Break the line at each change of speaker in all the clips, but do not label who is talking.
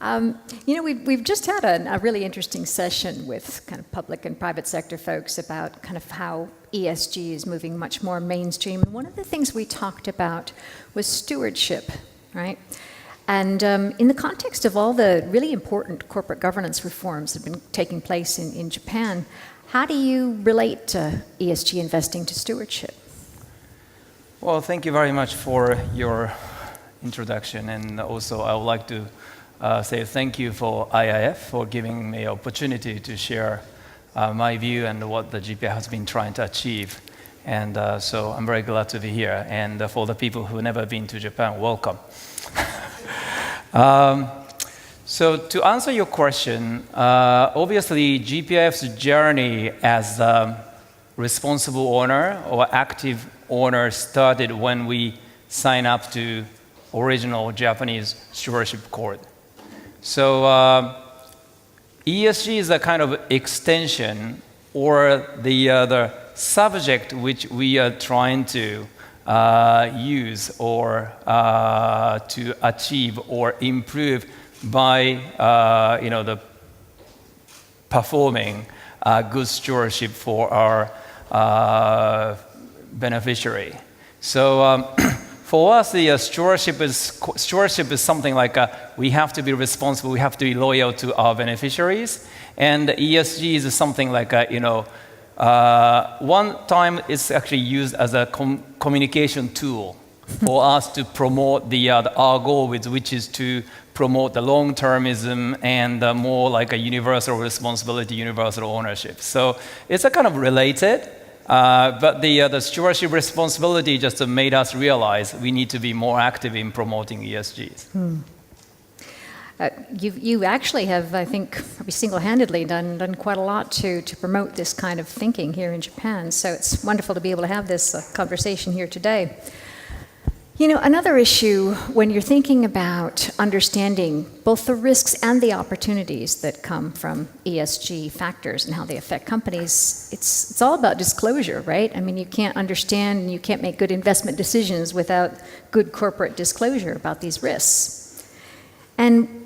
We've just had a really interesting session with kind of public and private sector folks about kind of how ESG is moving much more mainstream. And one of the things we talked about was stewardship, right? And in the context of all the really important corporate governance reforms that have been taking place in Japan, how do you relate ESG investing to stewardship?
Well, thank you very much for your introduction. And also, I would like to say thank you for IIF for giving me opportunity to share my view and what the GPI has been trying to achieve. And so I'm very glad to be here. And for the people who never been to Japan, welcome. So to answer your question, obviously GPIF's journey as a responsible owner or active owner started when we signed up to original Japanese Stewardship Court. So ESG is a kind of extension or the subject which we are trying to use or to achieve or improve by the performing good stewardship for our beneficiary. So for us, the stewardship is something like we have to be responsible, we have to be loyal to our beneficiaries, and ESG is something like one time it's actually used as a communication tool for us to promote our goal, which is to promote the long-termism and more like a universal responsibility, universal ownership. So it's a kind of related. But the stewardship responsibility just made us realize we need to be more active in promoting ESGs.
You actually have, I think, probably single-handedly done quite a lot to promote this kind of thinking here in Japan. So it's wonderful to be able to have this conversation here today. Another issue when you're thinking about understanding both the risks and the opportunities that come from ESG factors and how they affect companies, it's all about disclosure, right? I mean, you can't understand and you can't make good investment decisions without good corporate disclosure about these risks. And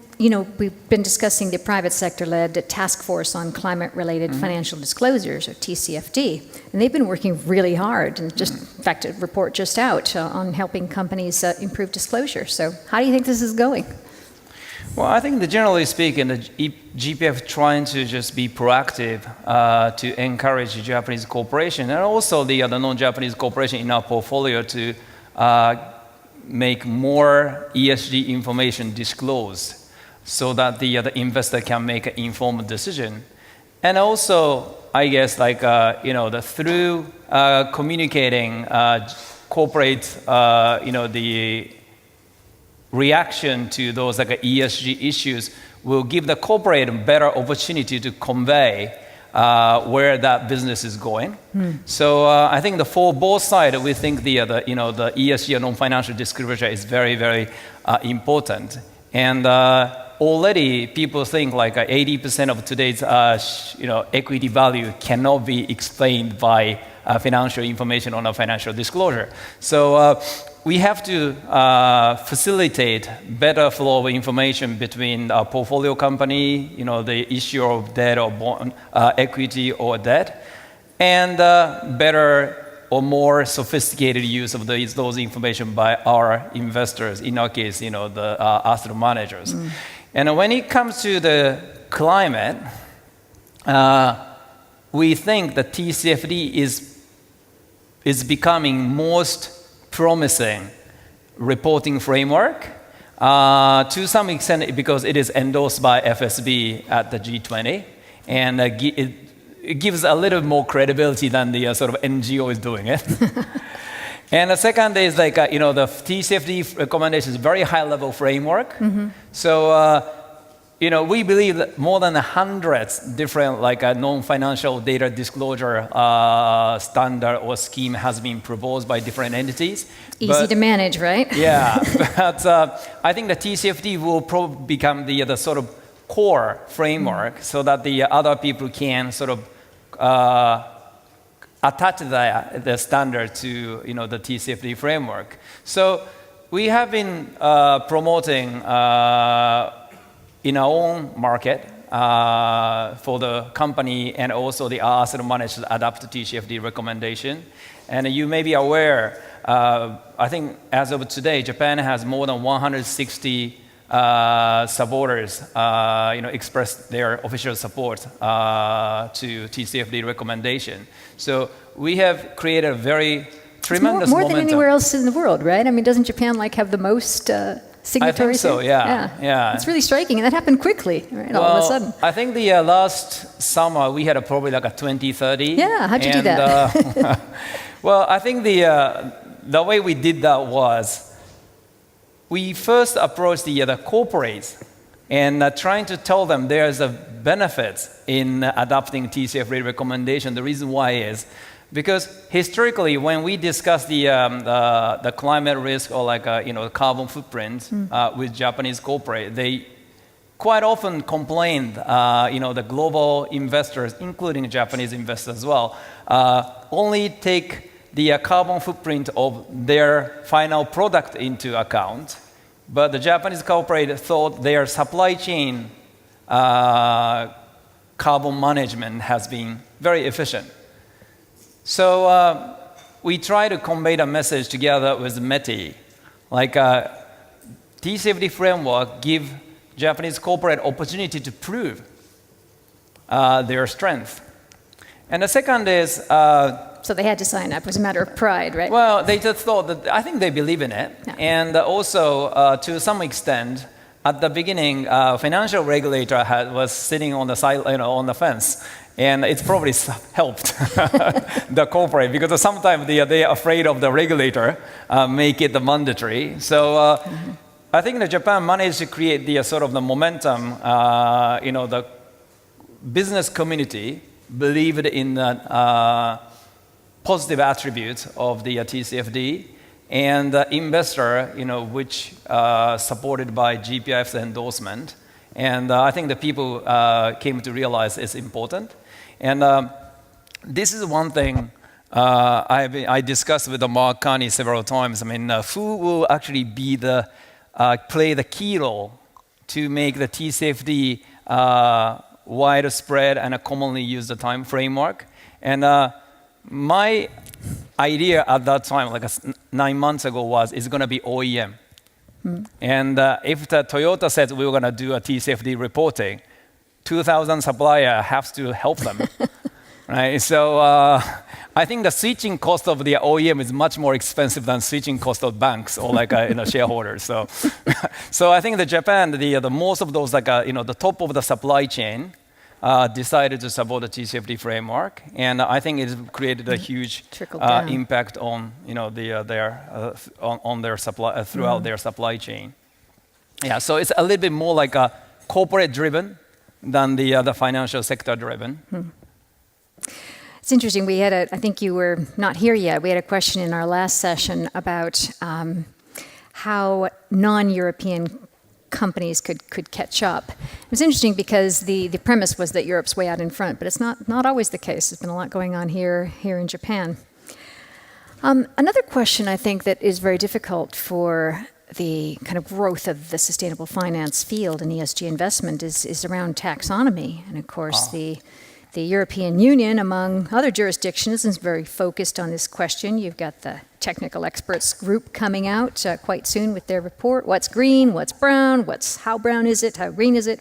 we've been discussing the private sector-led Task Force on Climate-Related Financial Disclosures, or TCFD, and they've been working really hard, and in fact, a report just out on helping companies improve disclosure. So how do you think this is going?
Well, I think that generally speaking, the GPIF trying to just be proactive to encourage Japanese corporation and also the other non-Japanese corporation in our portfolio to make more ESG information disclosed, so that the investor can make an informed decision. And also, I guess, through communicating corporate, the reaction to those ESG issues will give the corporate a better opportunity to convey where that business is going. So I think for both sides, we think the ESG or non-financial disclosure is very, very important. And already people think 80% of today's equity value cannot be explained by financial information on a financial disclosure. So we have to facilitate better flow of information between our portfolio company, the issue of debt or bond, equity or debt, and better or more sophisticated use of those information by our investors, in our case, the asset managers. And when it comes to the climate, we think that TCFD is becoming most promising reporting framework to some extent because it is endorsed by FSB at the G20, and it gives a little more credibility than the sort of NGO is doing it. And the second is the TCFD recommendation is very high-level framework. So we believe that more than 100 different non-financial data disclosure standard or scheme has been proposed by different entities.
Easy to manage, right?
Yeah, but I think the TCFD will probably become the sort of core framework so that the other people can sort of attach the standard to the TCFD framework. So we have been promoting in our own market for the company and also the asset manager to adapt to TCFD recommendation. And you may be aware, I think as of today, Japan has more than 160 supporters, expressed their official support to TCFD recommendation. So we have created a very tremendous
more
momentum.
than anywhere else in the world, right? I mean, doesn't Japan have the most signatories?
I think so,
here?
yeah.
It's really striking, and that happened quickly, right? All of a sudden.
I think the last summer we had probably like a 20, 30.
Yeah, how'd you do that?
Well, I think the way we did that was we first approached the corporates and trying to tell them there's a benefit in adopting TCFD recommendation. The reason why is because historically, when we discuss the climate risk or carbon footprint with Japanese corporate, they quite often complained, the global investors, including Japanese investors as well, only take the carbon footprint of their final product into account. But the Japanese corporate thought their supply chain carbon management has been very efficient. So we try to convey the message together with METI. TCFD framework give Japanese corporate opportunity to prove their strength. And the second is...
so they had to sign up. It was a matter of pride, right?
Well, they just thought that, I think they believe in it.
Yeah.
And also, to some extent, at the beginning, financial regulator was sitting on the side, on the fence. And it's probably helped the corporate because sometimes they are afraid of the regulator make it the mandatory. So I think that Japan managed to create the sort of the momentum. The business community believed in the positive attributes of the TCFD, and the investor, which supported by GPIF's endorsement. And I think the people came to realize it's important. And this is one thing I discussed with Mark Carney several times. I mean, who will actually be play the key role to make the TCFD widespread and a commonly used time framework? And my idea at that time, 9 months ago, was it's going to be OEM. And if the Toyota says we were going to do a TCFD reporting, 2,000 supplier has to help them. Right? So I think the switching cost of the OEM is much more expensive than switching cost of banks or shareholders. So, so I think that Japan, the most of those the top of the supply chain decided to support the TCFD framework, and I think it's created a huge impact on their supply throughout their supply chain. Yeah, so it's a little bit more like a corporate driven than the financial sector driven.
It's interesting. We had I think you were not here yet. We had a question in our last session about how non-European companies could catch up. It was interesting because the premise was that Europe's way out in front, but it's not always the case. There's been a lot going on here in Japan. Another question I think that is very difficult for the kind of growth of the sustainable finance field and ESG investment is around taxonomy. And of course, the European Union, among other jurisdictions, is very focused on this question. You've got the technical experts group coming out quite soon with their report. What's green? What's brown? How brown is it? How green is it?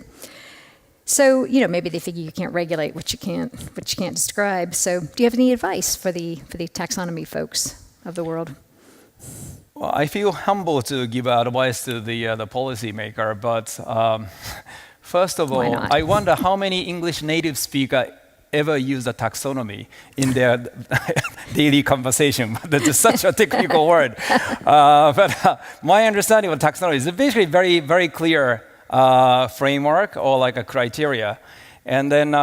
So, maybe they figure you can't regulate what you can't describe. So, do you have any advice for the taxonomy folks of the world?
Well, I feel humble to give advice to the policymaker, but first of all, I wonder how many English native speakers ever use the taxonomy in their daily conversation. That's such a technical word. But my understanding of taxonomy is basically very, very clear framework or a criteria. And then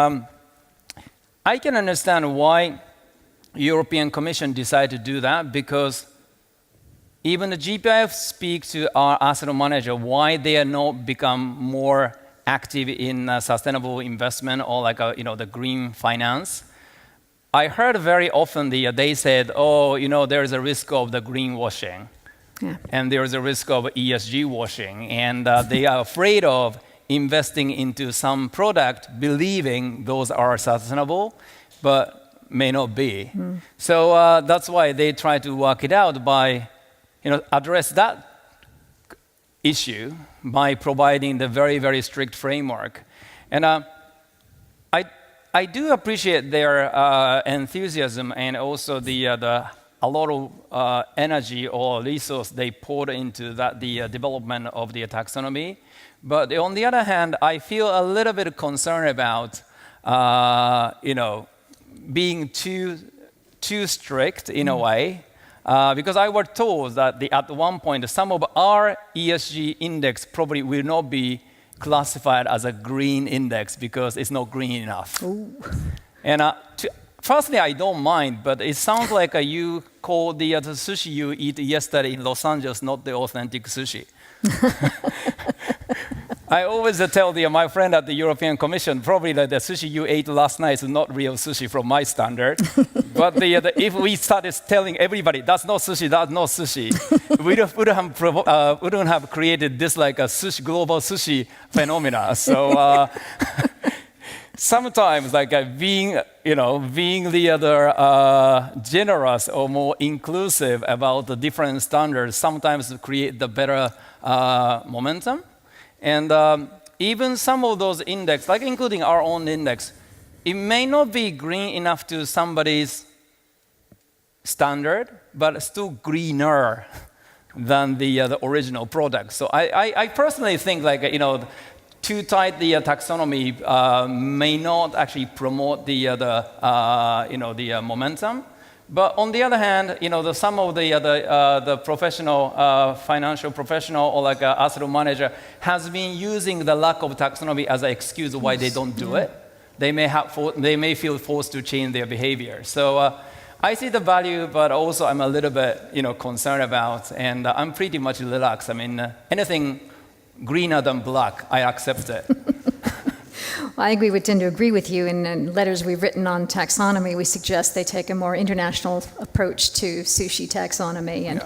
I can understand why European Commission decided to do that, because even the GPIF speak to our asset manager why they are not become more active in sustainable investment or the green finance. I heard very often they said, there is a risk of the greenwashing, and there is a risk of ESG washing, and they are afraid of investing into some product, believing those are sustainable, but may not be. So that's why they try to work it out by, address that issue by providing the very, very strict framework. And I do appreciate their enthusiasm and also a lot of energy or resource they poured into the development of the taxonomy. But on the other hand, I feel a little bit concerned about, being too strict in a way. Because I was told that at one point, some of our ESG index probably will not be classified as a green index because it's not green enough.
Ooh.
And firstly, I don't mind, but it sounds like you call the sushi you eat yesterday in Los Angeles not the authentic sushi. I always tell my friend at the European Commission, probably the sushi you ate last night is not real sushi from my standard. But if we started telling everybody, that's not sushi, we wouldn't have created this like a global sushi phenomena. So sometimes being the other generous or more inclusive about the different standards sometimes create the better momentum. And even some of those index, including our own index, it may not be green enough to somebody's standard, but still greener than the original product. So I personally think too tight the taxonomy may not actually promote the momentum. But on the other hand, some of the professional, financial professional or asset manager has been using the lack of taxonomy as an excuse why they don't do it. They may feel forced to change their behavior. So I see the value, but also I'm a little bit concerned about, and I'm pretty much relaxed. I mean, anything greener than black, I accept it.
Well, I think we would tend to agree with you. In letters we've written on taxonomy, we suggest they take a more international approach to sushi taxonomy and,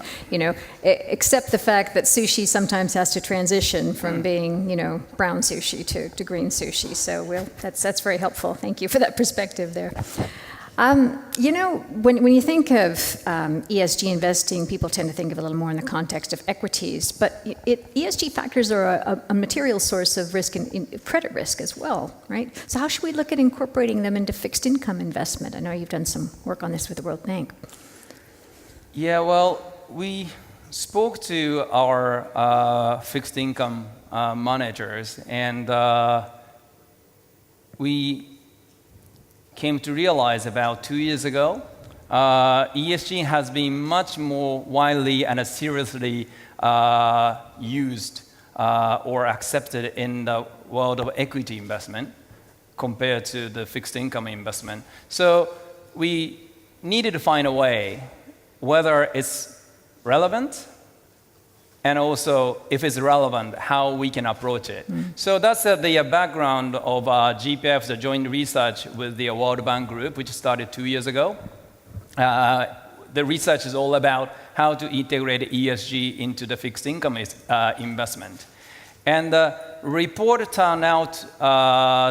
accept the fact that sushi sometimes has to transition from being, brown sushi to green sushi. So that's very helpful. Thank you for that perspective there. When you think of ESG investing, people tend to think of it a little more in the context of equities, but ESG factors are a material source of risk and credit risk as well, right? So how should we look at incorporating them into fixed income investment? I know you've done some work on this with the World Bank.
Yeah, well, we spoke to our fixed income managers, and we came to realize about 2 years ago, ESG has been much more widely and seriously used or accepted in the world of equity investment compared to the fixed income investment. So we needed to find a way whether it's relevant and also, if it's relevant, how we can approach it. So that's the background of GPF, the joint research with the World Bank Group, which started 2 years ago. The research is all about how to integrate ESG into the fixed income investment. And the report turned out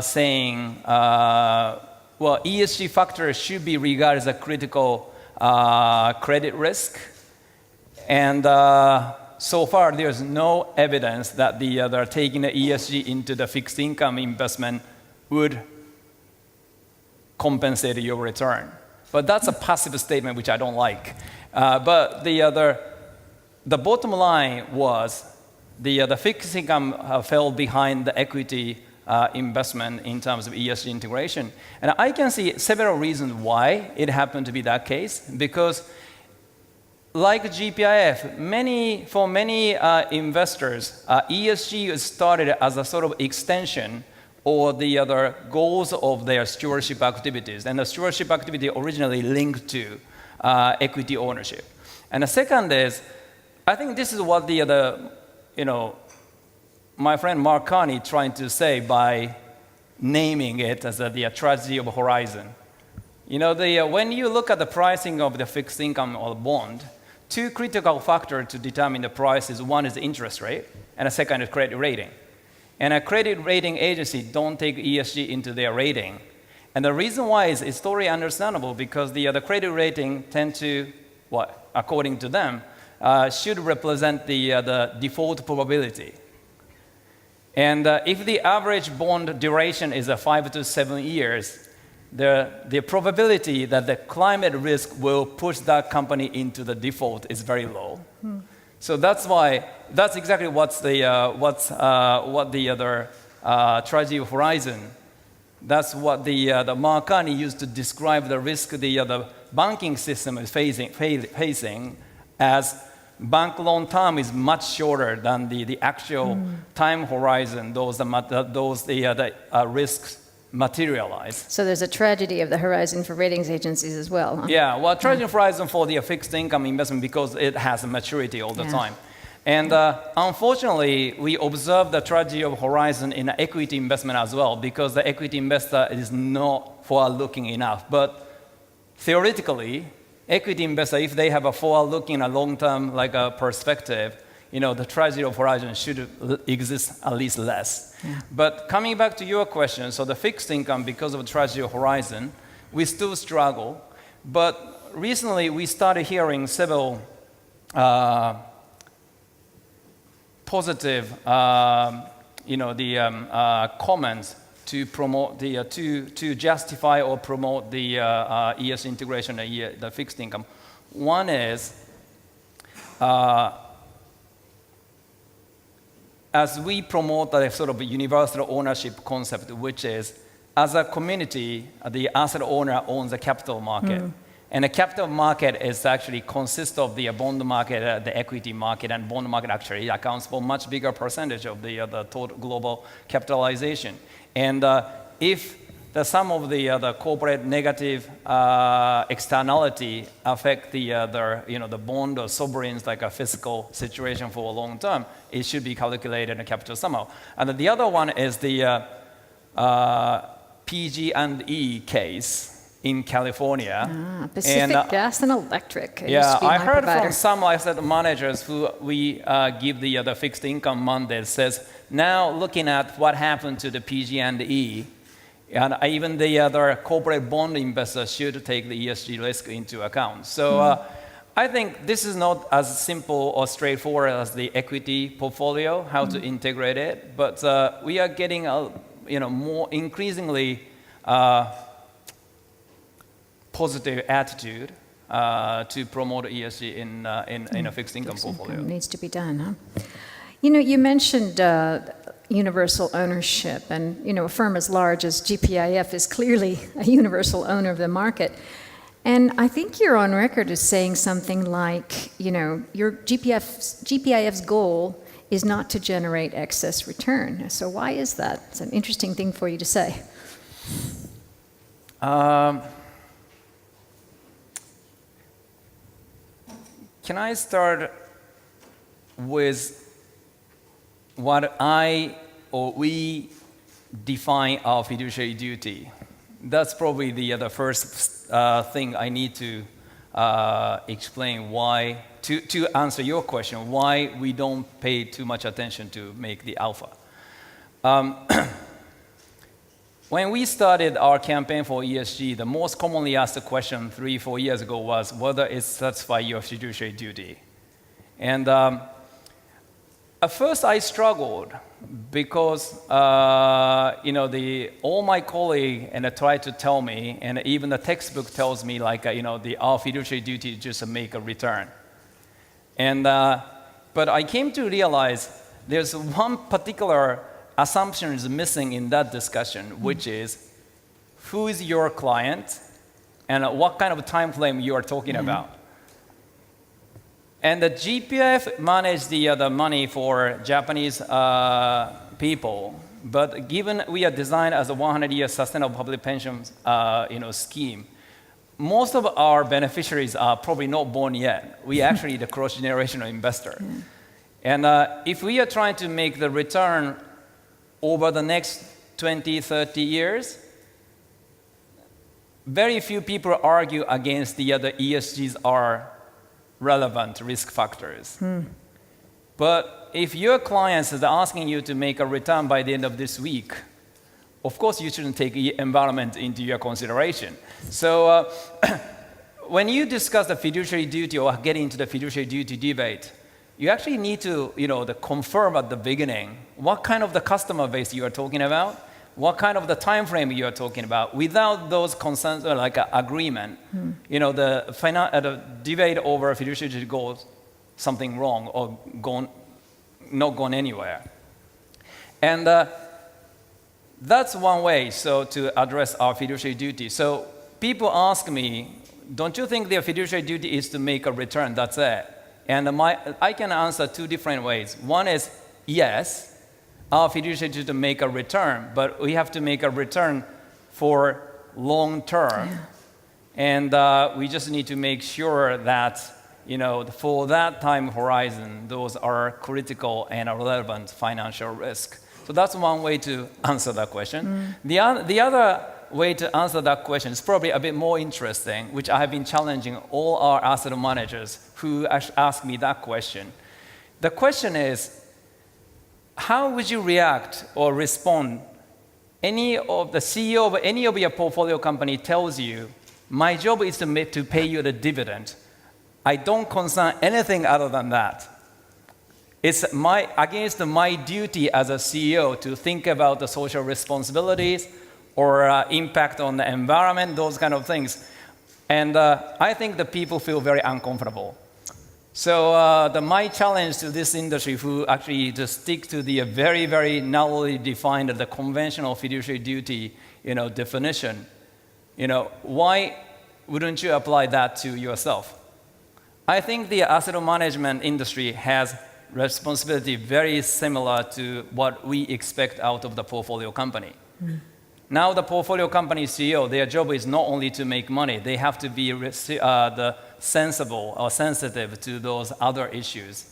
saying, ESG factors should be regarded as a critical credit risk. And so far, there's no evidence that they're taking the ESG into the fixed income investment would compensate your return. But that's a passive statement, which I don't like. But the bottom line was the fixed income fell behind the equity investment in terms of ESG integration. And I can see several reasons why it happened to be that case, because like GPIF, for many investors, ESG started as a sort of extension or the other goals of their stewardship activities. And the stewardship activity originally linked to equity ownership. And the second is, I think this is what my friend Mark Carney trying to say by naming it as the tragedy of Horizon. When you look at the pricing of the fixed income or bond, two critical factors to determine the price is one is the interest rate, and the second is credit rating. And a credit rating agency don't take ESG into their rating. And the reason why is it's totally understandable because the credit rating tend to, according to them, should represent the default probability. And if the average bond duration is 5 to 7 years, the probability that the climate risk will push that company into the default is very low. So that's exactly what the other tragedy horizon. That's what the Mark Carney used to describe the risk the banking system is facing as bank loan term is much shorter than the actual time horizon. Those risks materialize.
So there's a tragedy of the horizon for ratings agencies as well. Huh?
Yeah, well, tragedy horizon for the fixed income investment because it has a maturity all the time. And unfortunately, we observe the tragedy of horizon in equity investment as well because the equity investor is not forward-looking enough. But theoretically, equity investor, if they have a forward-looking, a long-term perspective, the tragedy of horizon should exist at least less. Yeah. But coming back to your question, so the fixed income, because of the tragedy of horizon, we still struggle. But recently, we started hearing several positive, comments to promote to justify or promote the ES integration, the fixed income. One is as we promote the sort of universal ownership concept, which is as a community, the asset owner owns the capital market. And the capital market is actually consists of the bond market, the equity market, and bond market actually accounts for a much bigger percentage of the total global capitalization. And if some of the corporate negative externality affect the bond or sovereigns like a fiscal situation for a long term, it should be calculated in capital somehow. And the other one is the PG&E case in California.
Pacific Gas and Electric.
Yeah, I heard from some asset managers who we give the fixed income mandate says, now looking at what happened to the PG&E, and even the other corporate bond investors should take the ESG risk into account. So I think this is not as simple or straightforward as the equity portfolio, how to integrate it, but we are getting more increasingly positive attitude to promote ESG in a fixed income portfolio.
Needs to be done, huh? You mentioned universal ownership, and a firm as large as GPIF is clearly a universal owner of the market. And I think you're on record as saying something like, your GPIF's goal is not to generate excess return. So why is that? It's an interesting thing for you to say.
Can I start with what I or we define our fiduciary duty? That's probably the first thing I need to explain why, to answer your question, why we don't pay too much attention to make the alpha. When we started our campaign for ESG, the most commonly asked question 3-4 years ago was whether it satisfies your fiduciary duty. And at first I struggled because all my colleagues tried to tell me, and even the textbook tells me our fiduciary duty is just to make a return. And but I came to realize there's one particular assumption is missing in that discussion, which is who is your client and what kind of time frame you are talking about. And the GPIF managed the money for Japanese people, but given we are designed as a 100-year sustainable public pension scheme, most of our beneficiaries are probably not born yet. We actually the cross-generational investor. And if we are trying to make the return over the next 20, 30 years, very few people argue against the other ESGs are relevant risk factors. But if your clients are asking you to make a return by the end of this week, of course you shouldn't take environment into your consideration. So when you discuss the fiduciary duty or get into the fiduciary duty debate, you actually need to confirm at the beginning what kind of the customer base you are talking about, what kind of the time frame you are talking about. Without those concerns, like agreement, the debate over fiduciary duty goes something wrong or not gone anywhere. And that's one way to address our fiduciary duty. So people ask me, don't you think their fiduciary duty is to make a return? That's it. And I can answer two different ways. One is, yes, our fiduciary duty to make a return, but we have to make a return for long term. Yeah. And we just need to make sure that, for that time horizon, those are critical and relevant financial risk. So that's one way to answer that question. The other way to answer that question is probably a bit more interesting, which I have been challenging all our asset managers who ask me that question. The question is, how would you react or respond any of the CEO of any of your portfolio company tells you, my job is to pay you the dividend. I don't concern anything other than that. It's against my duty as a CEO to think about the social responsibilities or impact on the environment, those kind of things. And I think the people feel very uncomfortable. So my challenge to this industry, who actually just stick to the very, very narrowly defined the conventional fiduciary duty, definition, why wouldn't you apply that to yourself? I think the asset management industry has responsibility very similar to what we expect out of the portfolio company. Now the portfolio company CEO, their job is not only to make money, they have to be sensible or sensitive to those other issues.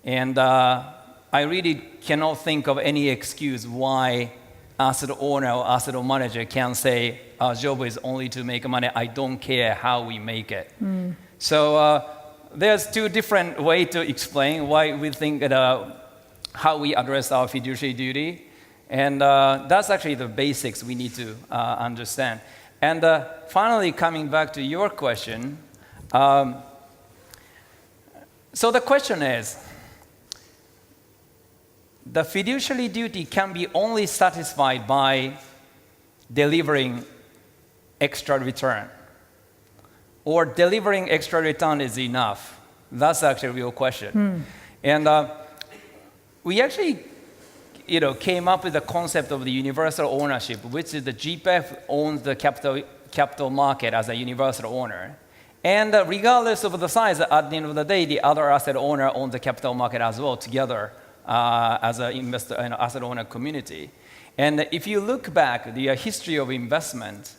And I really cannot think of any excuse why asset owner or asset manager can say, our job is only to make money, I don't care how we make it. So there's two different ways to explain why we think how we address our fiduciary duty. And that's actually the basics we need to understand. And finally, coming back to your question, so the question is, the fiduciary duty can be only satisfied by delivering extra return, or delivering extra return is enough? That's actually a real question. And we actually came up with the concept of the universal ownership, which is the GPEF owns the capital market as a universal owner. And regardless of the size, at the end of the day, the other asset owner owns the capital market as well, together as an investor and asset owner community. And if you look back the history of investment,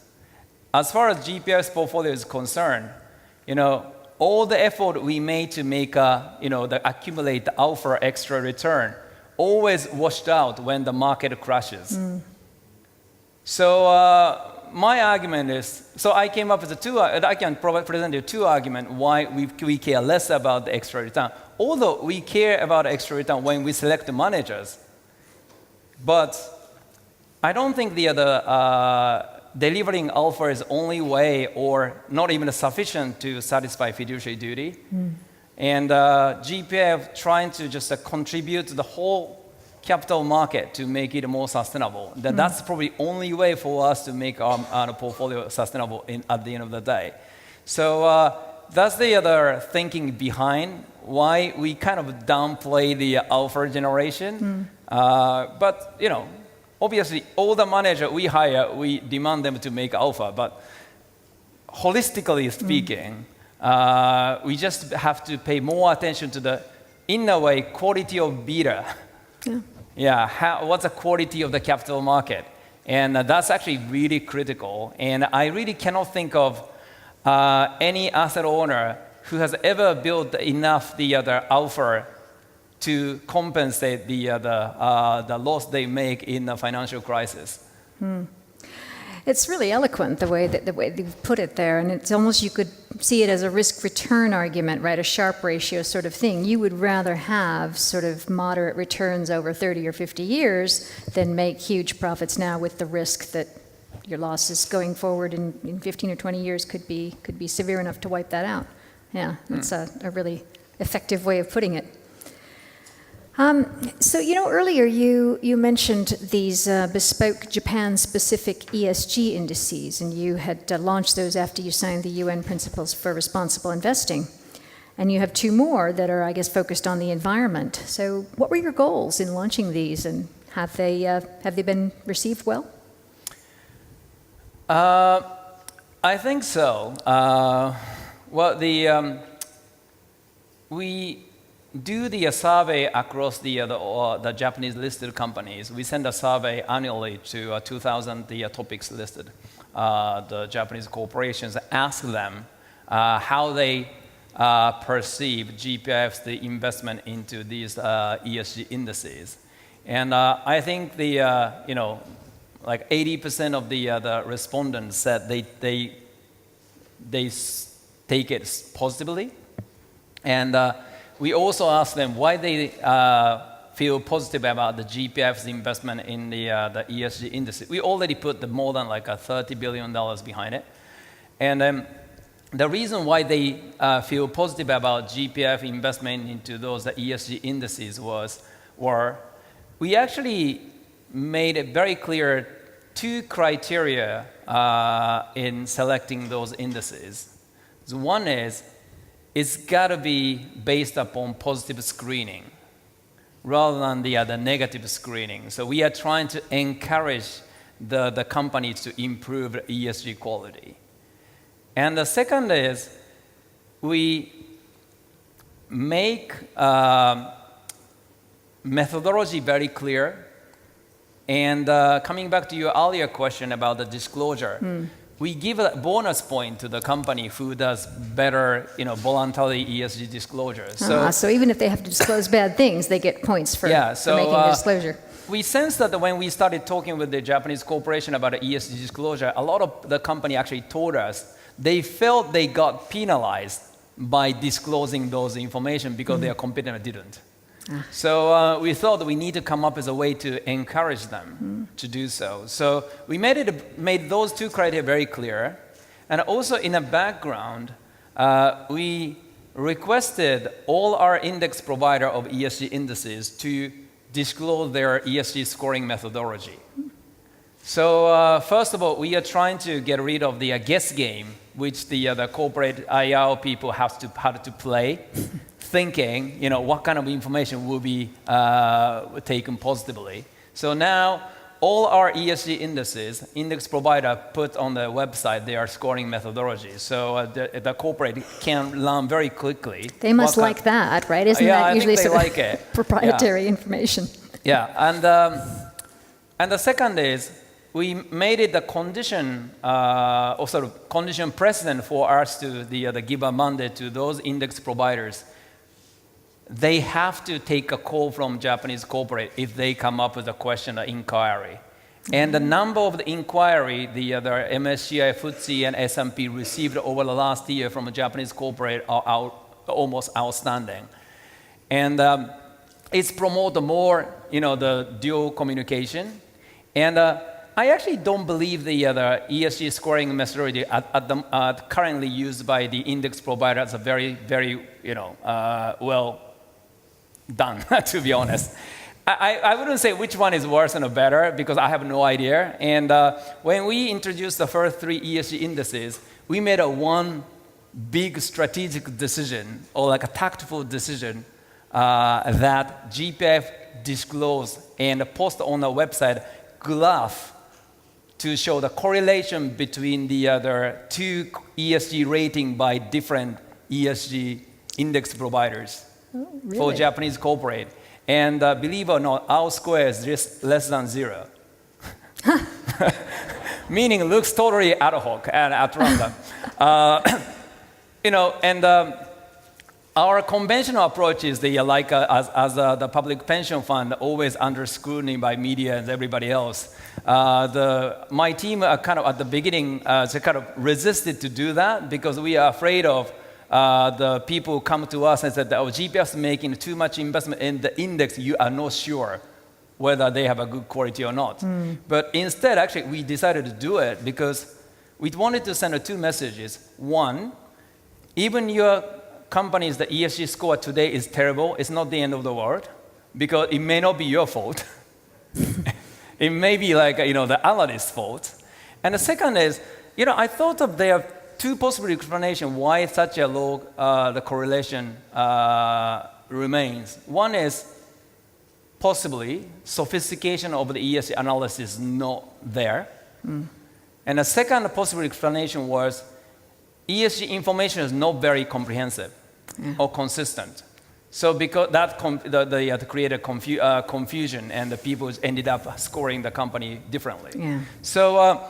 as far as GPF's portfolio is concerned, all the effort we made to make accumulate the alpha extra return always washed out when the market crashes. So my argument is, so I came up with I can present you two arguments why we care less about the extra return. Although we care about extra return when we select the managers, but I don't think delivering alpha is the only way, or not even sufficient to satisfy fiduciary duty. And GPF trying to just contribute to the whole capital market to make it more sustainable. That's probably the only way for us to make our portfolio sustainable at the end of the day. So that's the other thinking behind why we kind of downplay the alpha generation. But obviously, all the managers we hire, we demand them to make alpha. But holistically speaking, we just have to pay more attention to the, in a way, quality of beta. What's the quality of the capital market? And that's actually really critical. And I really cannot think of any asset owner who has ever built enough the alpha to compensate the loss they make in the financial crisis.
It's really eloquent the way you've put it there, and it's almost you could see it as a risk-return argument, right? A Sharpe ratio sort of thing. You would rather have sort of moderate returns over 30 or 50 years than make huge profits now with the risk that your losses going forward in 15 or 20 years could be severe enough to wipe that out. Yeah, that's a really effective way of putting it. So, earlier you mentioned these bespoke Japan-specific ESG indices, and you had launched those after you signed the UN Principles for Responsible Investing. And you have two more that are, I guess, focused on the environment. So what were your goals in launching these, and have they been received well?
I think so. We do the survey across the Japanese listed companies. We send a survey annually to 2,000 topics listed, the Japanese corporations, ask them how they perceive GPIF's the investment into these ESG indices. And I think like 80% of the respondents said they take it positively. And we also asked them why they feel positive about the GPIF's investment in the ESG indices. We already put more than like $30 billion behind it. And the reason why they feel positive about GPIF investment into those ESG indices were we actually made it very clear two criteria in selecting those indices. So one is, it's got to be based upon positive screening rather than the negative screening. So we are trying to encourage the companies to improve ESG quality. And the second is we make methodology very clear. And coming back to your earlier question about the disclosure, we give a bonus point to the company who does better, voluntary ESG disclosure.
So even if they have to disclose bad things, they get points for making the disclosure.
We sense that when we started talking with the Japanese corporation about ESG disclosure, a lot of the company actually told us they felt they got penalized by disclosing those information because their competitor didn't. So we thought that we need to come up with a way to encourage them to do so. So we made those two criteria very clear. And also in the background, we requested all our index provider of ESG indices to disclose their ESG scoring methodology. So first of all, we are trying to get rid of the guess game, which the corporate IR people have to play. Thinking, what kind of information will be taken positively. So now, all our ESG indices, index provider put on the website their scoring methodology. So the corporate can learn very quickly.
They must like that, right? Isn't that usually sort of proprietary information?
Yeah, and the second is, we made it the condition, or sort of condition precedent for us to give a mandate to those index providers. They have to take a call from Japanese corporate if they come up with a question or inquiry. And the number of the inquiry the MSCI, FTSE, and S&P received over the last year from a Japanese corporate are almost outstanding. And it's promoted more, the dual communication. And I actually don't believe the ESG scoring methodology currently used by the index providers are very, very, well done, to be honest. I wouldn't say which one is worse or better because I have no idea. And when we introduced the first three ESG indices, we made one big strategic decision or like a tactful decision that GPIF disclose and post on the website graph to show the correlation between the other two ESG rating by different ESG index providers.
Oh, really?
For Japanese corporate. And believe it or not, our score is just less than 0. Meaning it looks totally ad hoc and at random. our conventional approach is the public pension fund always under scrutiny by media and everybody else. My team kind of at the beginning kind of resisted to do that because we are afraid of the people come to us and said that GPF is making too much investment in the index. You are not sure whether they have a good quality or not. But instead, actually, we decided to do it because we wanted to send two messages. One, even your company's the ESG score today is terrible, it's not the end of the world because it may not be your fault. It may be like the analyst's fault. And the second is, I thought of there are two possible explanations why such a low the correlation remains. One is possibly sophistication of the ESG analysis is not there. And the second possible explanation was ESG information is not very comprehensive or consistent. So because that created confusion and the people ended up scoring the company differently.
Yeah.
So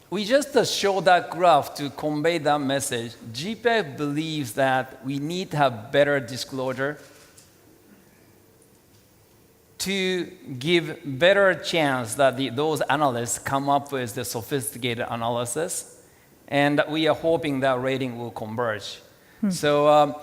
we just show that graph to convey that message. GPEC believes that we need to have better disclosure to give better chance that those analysts come up with the sophisticated analysis. And we are hoping that rating will converge. So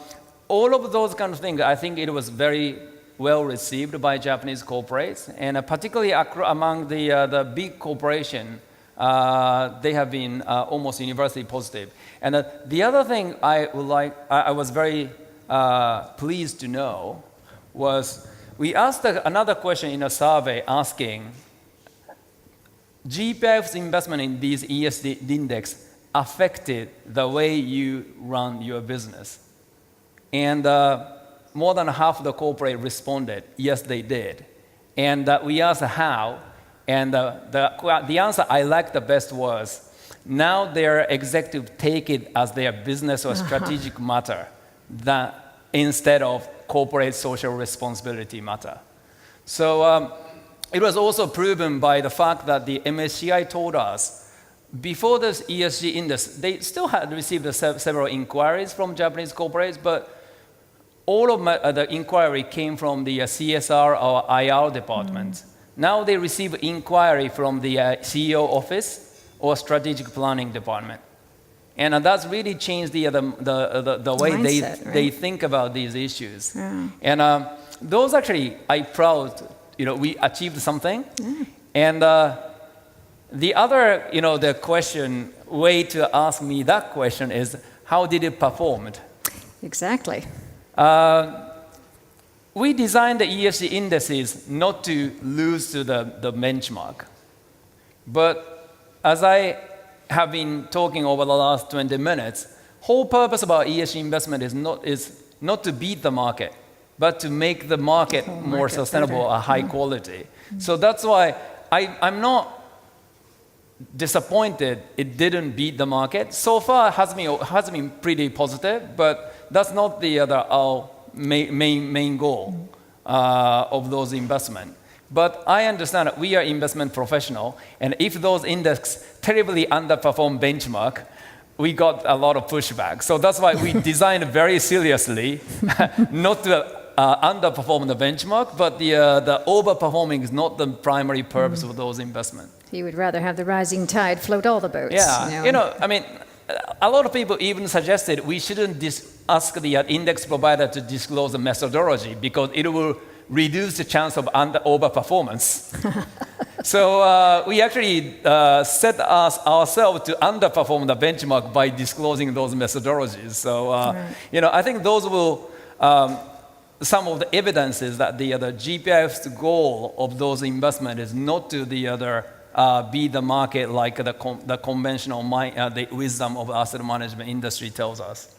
all of those kind of things, I think it was very well received by Japanese corporates, and particularly among the big corporation, they have been almost universally positive. And the other thing I was very pleased to know was we asked another question in a survey asking, GPF's investment in these ESG index affected the way you run your business? And more than half of the corporate responded, yes, they did. And we asked how, and the answer I liked the best was, now their executives take it as their business or strategic matter instead of corporate social responsibility matter. So it was also proven by the fact that the MSCI told us before this ESG index, they still had received several inquiries from Japanese corporates, but all of the inquiry came from the CSR or IR department. Now they receive inquiry from the CEO office or strategic planning department. And that's really changed the way
mindset,
they think about these issues.
Yeah.
And those actually, I'm proud, we achieved something. And the other, the way to ask me that question is, how did it perform?
Exactly.
We designed the ESG indices not to lose to the benchmark. But as I have been talking over the last 20 minutes, whole purpose about ESG investment is not to beat the market, but to make the market more sustainable or high quality. So that's why I'm not disappointed it didn't beat the market. So far, it has been pretty positive, but that's not our main goal of those investment. But I understand that we are investment professional, and if those index terribly underperform benchmark, we got a lot of pushback. So that's why we designed very seriously not to underperform the benchmark, but the overperforming is not the primary purpose of those investments.
You would rather have the rising tide float all the boats.
Yeah, I mean, a lot of people even suggested we shouldn't ask the index provider to disclose the methodology because it will reduce the chance of overperformance. So we actually set ourselves to underperform the benchmark by disclosing those methodologies. So I think those will some of the evidences that the GPIF's goal of those investment is not to be the market like the conventional the wisdom of the asset management industry tells us.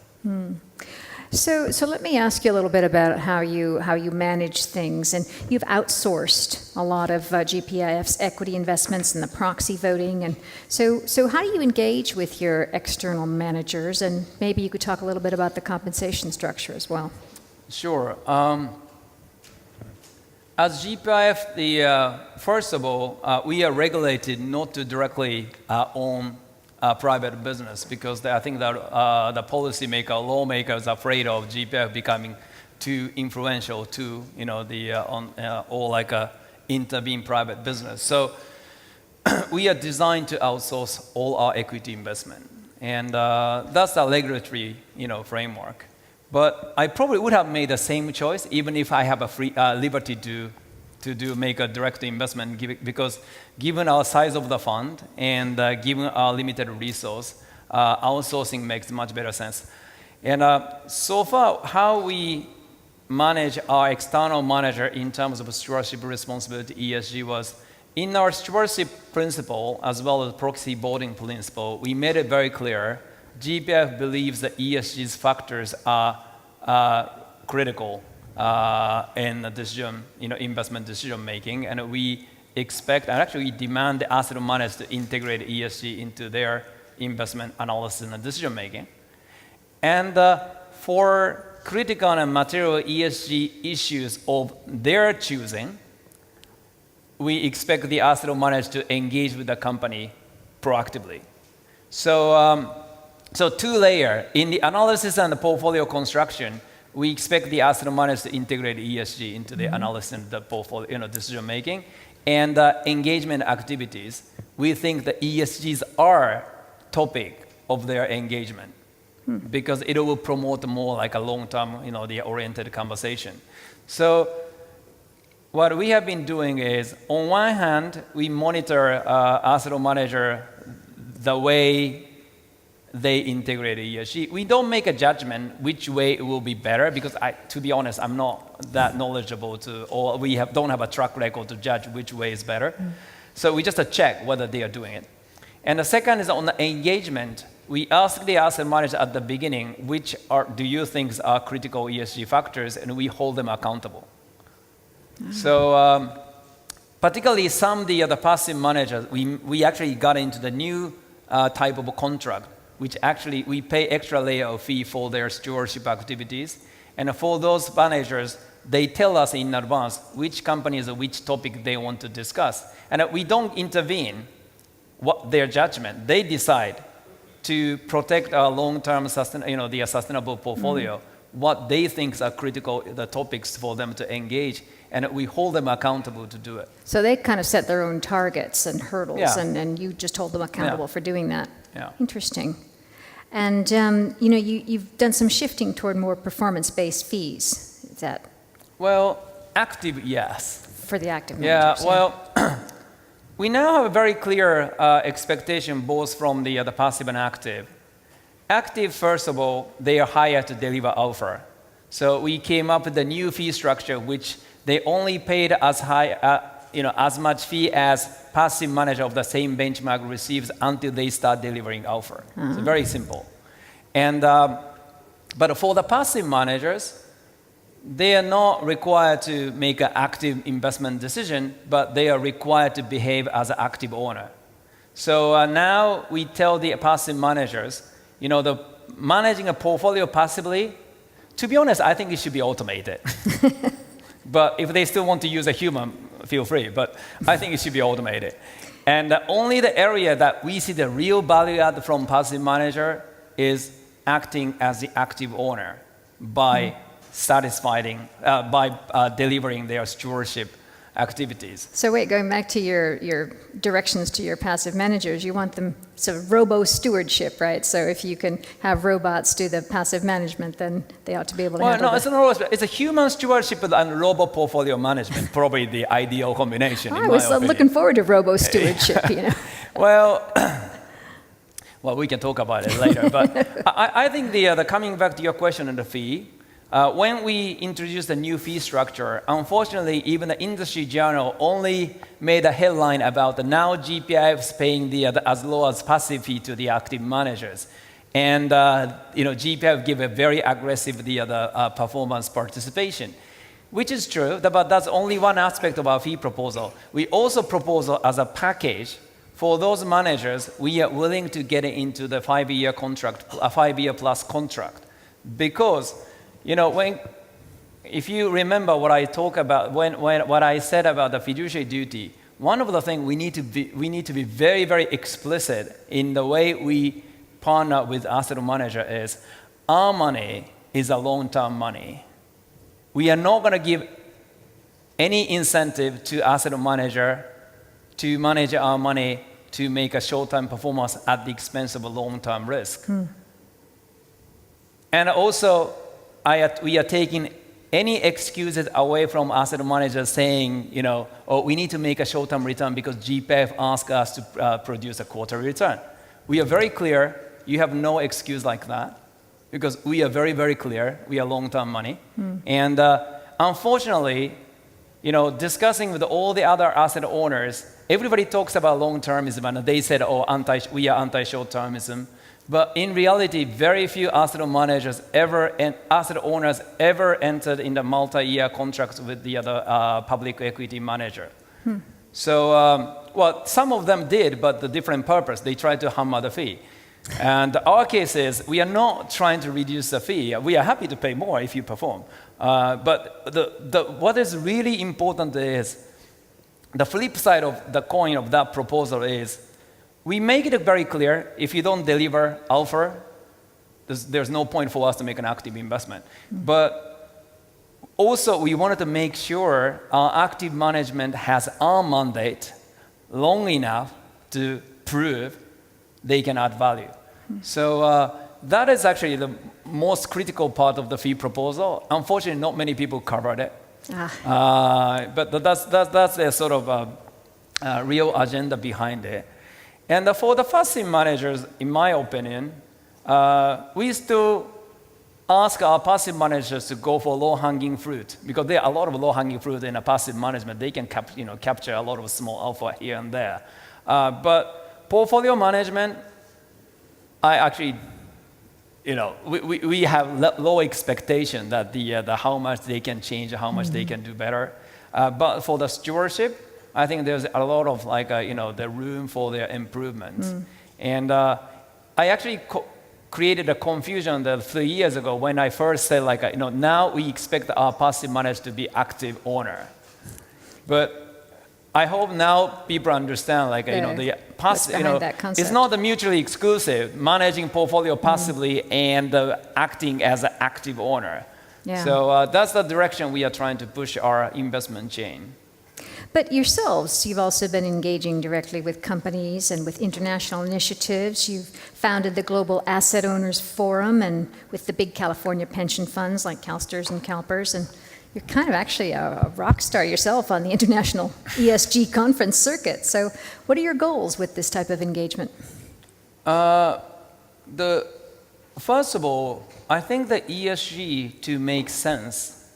So let me ask you a little bit about how you manage things. And you've outsourced a lot of GPIF's equity investments and the proxy voting. And so how do you engage with your external managers? And maybe you could talk a little bit about the compensation structure as well.
Sure. As GPIF, first of all, we are regulated not to directly own private business because I think that the policymaker, lawmakers are afraid of GPF becoming too influential to or like intervene private business. So we are designed to outsource all our equity investment, and that's the regulatory framework. But I probably would have made the same choice even if I have a free liberty to make a direct investment, because given our size of the fund and given our limited resource, outsourcing makes much better sense. And so far, how we manage our external manager in terms of stewardship responsibility, ESG, was in our stewardship principle as well as proxy voting principle, we made it very clear GPF believes that ESG's factors are critical in the decision, investment decision making, and we expect and actually demand the asset managers to integrate ESG into their investment analysis and decision making. And for critical and material ESG issues of their choosing, we expect the asset manager to engage with the company proactively. So, so two-layer in the analysis and the portfolio construction. We expect the asset managers to integrate ESG into the analysis and the portfolio, decision making, and engagement activities. We think that ESGs are topic of their engagement because it will promote more like a long-term, the oriented conversation. So what we have been doing is, on one hand, we monitor asset manager the way they integrate ESG. We don't make a judgment which way it will be better because, to be honest, I'm not that knowledgeable or we don't have a track record to judge which way is better. So we just check whether they are doing it. And the second is on the engagement. We ask the asset manager at the beginning, which do you think are critical ESG factors, and we hold them accountable. So particularly some of the passive managers, we actually got into the new type of contract, which actually we pay extra layer of fee for their stewardship activities. And for those managers, they tell us in advance which companies or which topic they want to discuss. And we don't intervene their judgment. They decide to protect our long-term sustainable portfolio, what they think are critical, the topics for them to engage, and we hold them accountable to do it.
So they kind of set their own targets and hurdles,
Yeah.
and you just hold them accountable for doing that.
Yeah.
Interesting. And you've done some shifting toward more performance-based fees. Is that
Well, active, yes.
for the active
Yeah,
managers?
well, we now have a very clear expectation both from the passive and active. Active, first of all, they are hired to deliver alpha. So we came up with a new fee structure which they only paid as high, as much fee as passive manager of the same benchmark receives until they start delivering alpha. So very simple. And but for the passive managers, they are not required to make an active investment decision, but they are required to behave as an active owner. So now we tell the passive managers, the managing a portfolio passively, to be honest, I think it should be automated. But if they still want to use a human, feel free. But I think it should be automated. And only the area that we see the real value add from passive manager is acting as the active owner by satisfying, by delivering their stewardship activities.
So wait, going back to your directions to your passive managers, you want them sort of robo-stewardship, right? So if you can have robots do the passive management, then they ought to be able to handle
it's not it's a human stewardship and robo portfolio management, probably the ideal combination.
I was looking forward to robo-stewardship,
Well, we can talk about it later. But I think the coming back to your question on the fee, when we introduced the new fee structure, unfortunately, even the industry journal only made a headline about the now GPIF is paying the as low as passive fee to the active managers, and GPIF give a very aggressive performance participation, which is true. But that's only one aspect of our fee proposal. We also propose as a package for those managers. We are willing to get into the 5-year contract, a 5-year plus contract, because if you remember what I talk about, what I said about the fiduciary duty, one of the things we need to be very, very explicit in the way we partner with asset manager is our money is a long-term money. We are not going to give any incentive to asset manager to manage our money to make a short-term performance at the expense of a long-term risk. And also, we are taking any excuses away from asset managers saying, oh, we need to make a short-term return because GPF asked us to produce a quarterly return. We are very clear, you have no excuse like that, because we are very, very clear, we are long-term money. And unfortunately, discussing with all the other asset owners, everybody talks about long-termism, and they said, oh, we are anti-short-termism. But in reality, very few asset owners ever entered in the multi-year contracts with the other public equity manager. So, well, some of them did, but the different purpose. They tried to hammer the fee. And our case is, we are not trying to reduce the fee. We are happy to pay more if you perform. But what is really important is, the flip side of the coin of that proposal is, we make it very clear, if you don't deliver alpha, there's no point for us to make an active investment. But also, we wanted to make sure our active management has our mandate long enough to prove they can add value. So that is actually the most critical part of the fee proposal. Unfortunately, not many people covered it. But that's the sort of real agenda behind it. And for the passive managers, in my opinion, we still ask our passive managers to go for low-hanging fruit, because there are a lot of low-hanging fruit in a passive management. They can capture a lot of small alpha here and there. But portfolio management, I actually, we have low expectation that the how much they can change, how much they can do better. But for the stewardship, I think there's a lot of the room for their improvements. And I actually created a confusion 3 years ago when I first said now we expect our passive manager to be active owner. But I hope now people understand the passive, it's not the mutually exclusive, managing portfolio passively and acting as an active owner.
Yeah.
So that's the direction we are trying to push our investment chain.
But yourselves, you've also been engaging directly with companies and with international initiatives. You've founded the Global Asset Owners Forum and with the big California pension funds like CalSTRS and CalPERS. And you're kind of actually a rock star yourself on the international ESG conference circuit. So what are your goals with this type of engagement?
First of all, I think the ESG to make sense,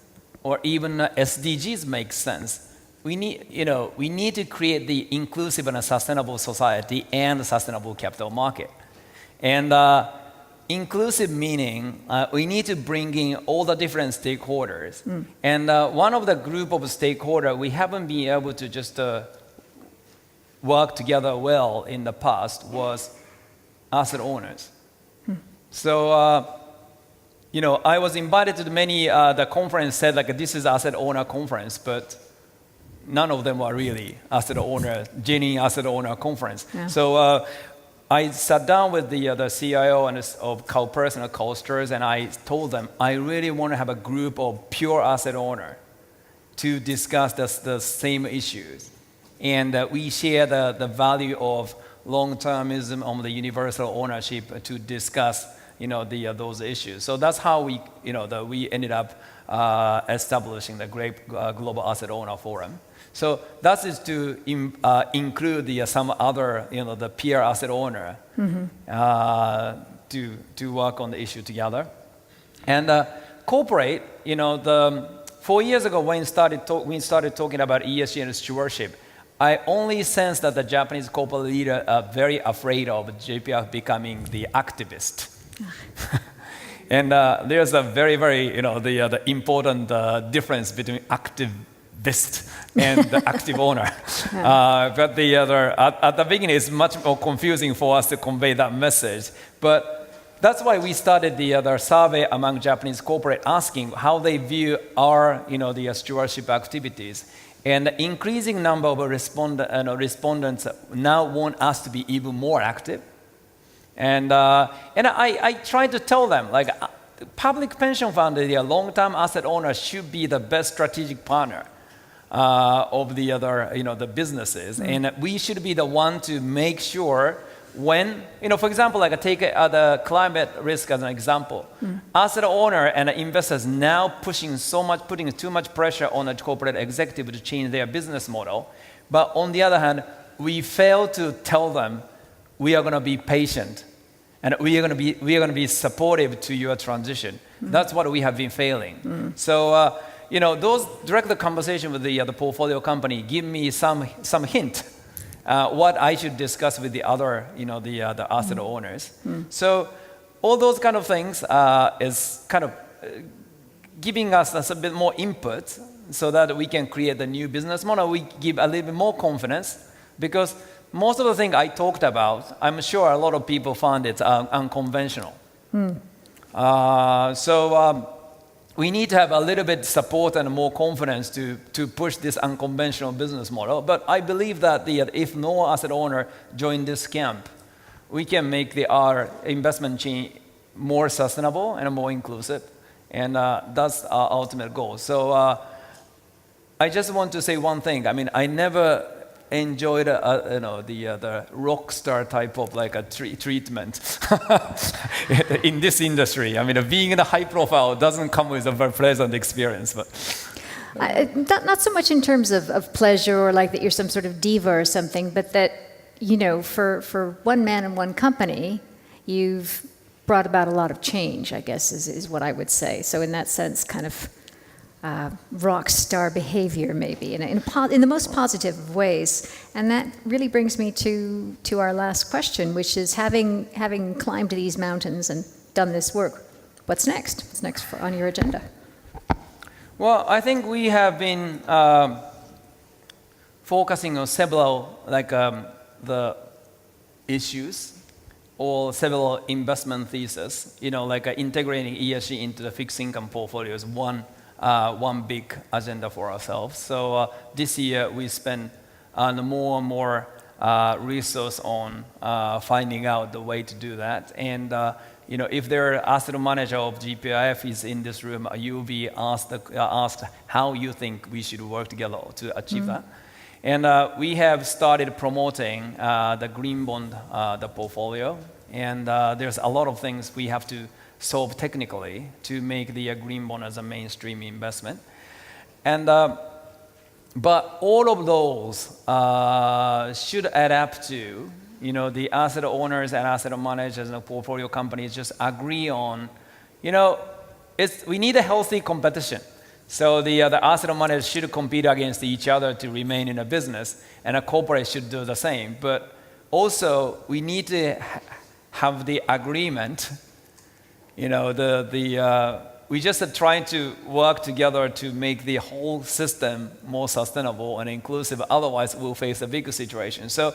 or even SDGs make sense, we need to create the inclusive and a sustainable society and a sustainable capital market. And inclusive meaning we need to bring in all the different stakeholders. And one of the group of stakeholders we haven't been able to just work together well in the past was asset owners. So I was invited to many, the conference said this is asset owner conference, but none of them were really genuine asset owner conference. Yeah. So I sat down with the CIO of CalPERS and CalSTRS, and I told them, I really want to have a group of pure asset owner to discuss the same issues. And we share the value of long-termism, on the universal ownership to discuss those issues. So that's how we ended up establishing the Great Global Asset Owner Forum. So that is to include some other, the peer asset owner to work on the issue together. And corporate, 4 years ago when we started talking about ESG and stewardship, I only sense that the Japanese corporate leaders are very afraid of JPF becoming the activist. And there's a very, very, the important difference between activist and the active owner. But at the beginning, it's much more confusing for us to convey that message. But that's why we started the survey among Japanese corporate asking how they view our, the stewardship activities. And the increasing number of respondents now want us to be even more active. And I try to tell them, like, public pension fund, the long-term asset owners should be the best strategic partner of the other, the businesses. And we should be the one to make sure when, for example, like take the climate risk as an example. Asset owner and investors now putting too much pressure on the corporate executive to change their business model. But on the other hand, we fail to tell them we are going to be patient and we are going to be supportive to your transition. That's what we have been failing. So those direct conversation with the portfolio company give me some hint. What I should discuss with the other, the asset owners. So all those kind of things is kind of giving us a bit more input so that we can create the new business model. We give a little bit more confidence because most of the things I talked about, I'm sure a lot of people found it unconventional. We need to have a little bit support and more confidence to push this unconventional business model. But I believe that if no asset owner join this camp, we can make our investment chain more sustainable and more inclusive. And that's our ultimate goal. So I just want to say one thing. I mean, I never enjoyed the rock star type of like a treatment in this industry. I mean, being in a high profile doesn't come with a very pleasant experience. But
not so much in terms of pleasure or like that you're some sort of diva or something, but that for one man and one company, you've brought about a lot of change, I guess is what I would say. So in that sense, kind of rock star behavior, maybe, in the most positive of ways. And that really brings me to our last question, which is having climbed these mountains and done this work, what's next? What's next on your agenda?
Well, I think we have been focusing on several the issues or several investment theses, like integrating ESG into the fixed income portfolio is one big agenda for ourselves. So this year we spend more and more resource on finding out the way to do that. And if there are asset manager of GPIF is in this room, you'll be asked how you think we should work together to achieve that. And we have started promoting the green bond, the portfolio. And there's a lot of things we have to solve technically to make the green bond as a mainstream investment. And but all of those should add up to the asset owners and asset managers and the portfolio companies just agree on we need a healthy competition. So the asset managers should compete against each other to remain in a business, and a corporate should do the same. But also we need to have the agreement. We just are trying to work together to make the whole system more sustainable and inclusive. Otherwise, we'll face a big situation. So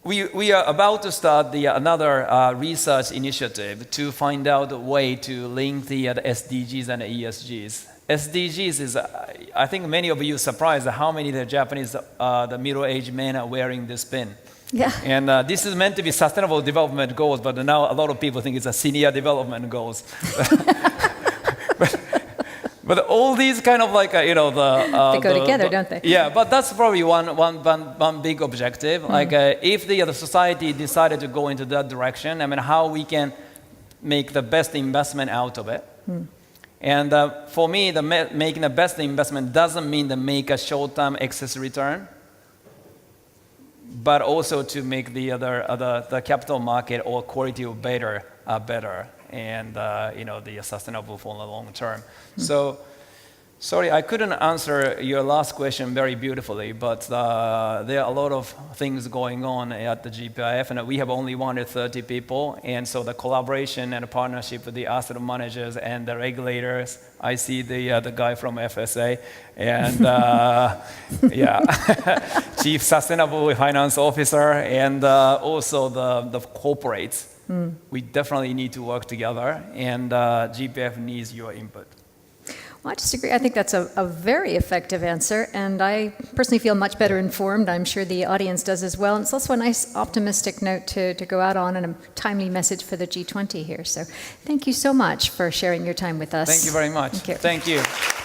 we are about to start another research initiative to find out a way to link the SDGs and the ESGs. SDGs is, I think many of you are surprised at how many of the Japanese, the middle-aged men are wearing this pin.
Yeah.
And this is meant to be sustainable development goals, but now a lot of people think it's a senior development goals. but all these kind of like they
go together, don't they?
Yeah, but that's probably one big objective. Like if the society decided to go into that direction, I mean, how we can make the best investment out of it. And for me, making the best investment doesn't mean to make a short-term excess return, but also to make the capital market or quality of better, and the sustainable for the long term. So, sorry, I couldn't answer your last question very beautifully, but there are a lot of things going on at the GPIF, and we have only 130 people, and so the collaboration and partnership with the asset managers and the regulators. I see the guy from FSA, and Chief Sustainable Finance Officer, and also the corporates. We definitely need to work together, and GPIF needs your input.
I disagree. I think that's a very effective answer, and I personally feel much better informed. I'm sure the audience does as well. And it's also a nice optimistic note to go out on, and a timely message for the G20 here. So thank you so much for sharing your time with us.
Thank you very much.
Thank you.
Thank you.